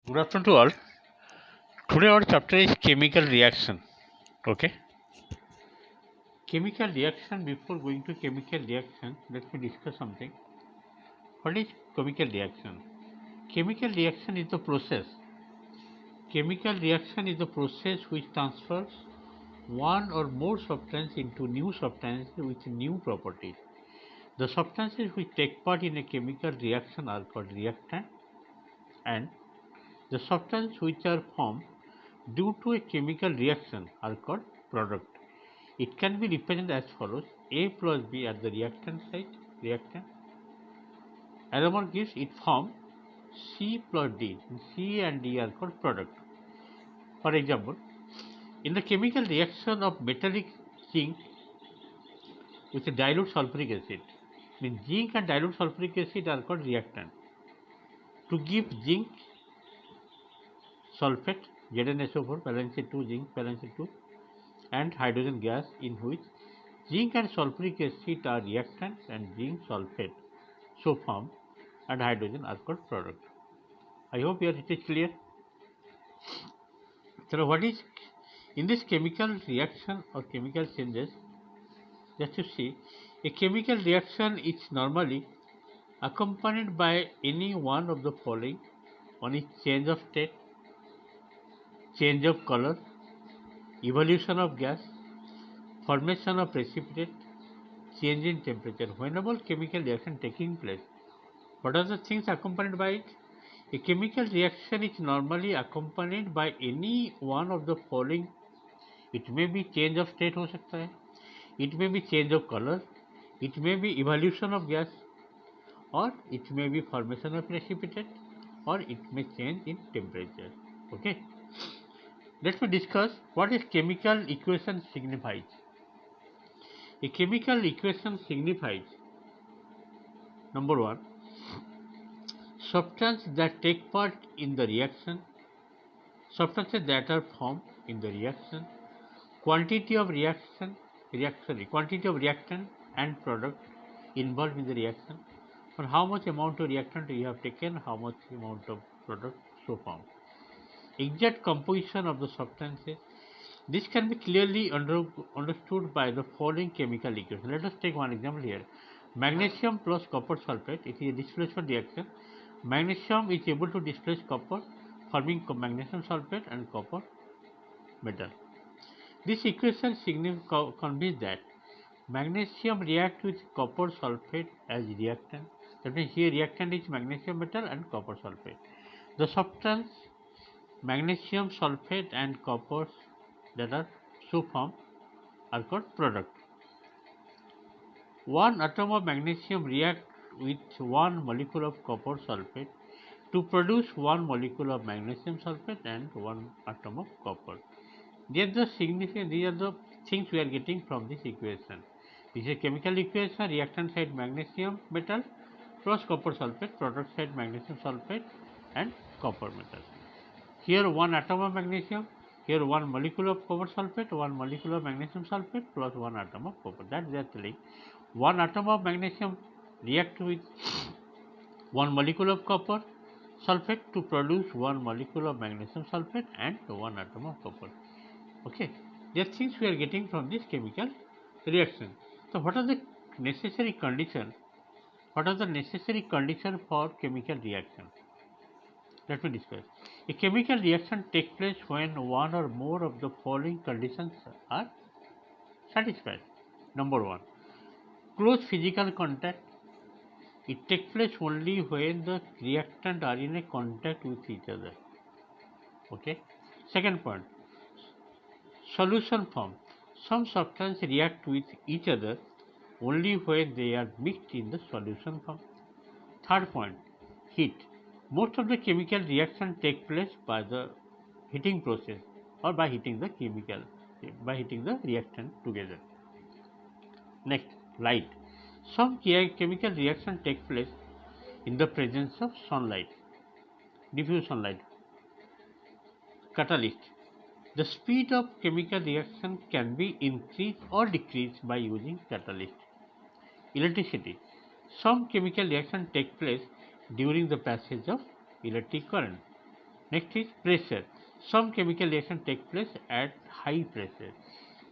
Good afternoon to all. Today our chapter is chemical reaction. Okay. Chemical reaction. Before going to chemical reaction, let me discuss something. What is chemical reaction? Chemical reaction is the process. Chemical reaction is the process which transfers one or more substance into new substance with new properties. The substances which take part in a chemical reaction are called reactant, and the substances which are formed due to a chemical reaction are called product. It can be represented as follows: A plus B at the reactant site, reactant. Aroma gives it form C plus D. C and D are called product. For example, in the chemical reaction of metallic zinc with a dilute sulfuric acid, means zinc and dilute sulfuric acid are called reactant. To give zinc sulfate, ZnSO4, valency 2, zinc valency 2, and hydrogen gas, in which zinc and sulfuric acid are reactants and zinc sulfate so formed and hydrogen are called product. I hope it is clear. So what is in this chemical reaction or chemical changes? Just to see, a chemical reaction is normally accompanied by any one of the following: one is change of state, change of color, evolution of gas, formation of precipitate, change in temperature. Whenever chemical reaction taking place, what are the things accompanied by it? A chemical reaction is normally accompanied by any one of the following. It may be change of state हो सकता है, it may be change of color, it may be evolution of gas, or it may be formation of precipitate, or it may change in temperature. Okay. Let me discuss what is chemical equation signifies. A chemical equation signifies, number one, substance that take part in the reaction, substances that are formed in the reaction, quantity of quantity of reactant and product involved in the reaction, or how much amount of reactant you have taken, how much amount of product so formed. Exact composition of the substances. This can be clearly understood by the following chemical equation. Let us take one example here. Magnesium plus copper sulfate. It is a displacement reaction. Magnesium is able to displace copper, forming magnesium sulfate and copper metal. This equation conveys that magnesium reacts with copper sulfate as reactant. That means here reactant is magnesium metal and copper sulfate. The substance magnesium sulfate and copper that are so formed are called product. One atom of magnesium reacts with one molecule of copper sulfate to produce one molecule of magnesium sulfate and one atom of copper. These are the things we are getting from this equation. This is a chemical equation: reactant side magnesium metal plus copper sulfate, product side magnesium sulfate and copper metal. Here one atom of magnesium, here one molecule of copper sulfate, one molecule of magnesium sulfate plus one atom of copper. That they are telling. One atom of magnesium react with one molecule of copper sulfate to produce one molecule of magnesium sulfate and one atom of copper. Okay, these are things we are getting from this chemical reaction. So what are the necessary conditions? What are the necessary conditions for chemical reaction? Let me discuss. A chemical reaction takes place when one or more of the following conditions are satisfied. Number one, close physical contact. It takes place only when the reactant are in a contact with each other. Okay. Second point, solution form. Some substances react with each other only when they are mixed in the solution form. Third point, heat. Most of the chemical reactions take place by the heating process or by heating the reactant together. Next, light. Some chemical reaction take place in the presence of sunlight, diffuse sunlight. Catalyst. The speed of chemical reaction can be increased or decreased by using catalyst. Electricity. Some chemical reaction take place during the passage of electric current. Next is pressure. Some chemical reaction take place at high pressure.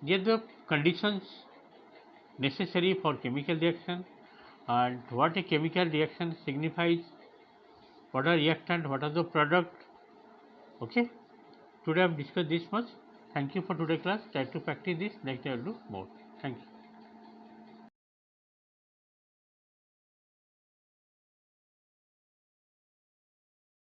They are the conditions necessary for chemical reaction, and what a chemical reaction signifies, what are reactant, what are the product. Okay. Today I have discussed this much. Thank you for today's class. Try to practice this. Next I will do more. Thank you.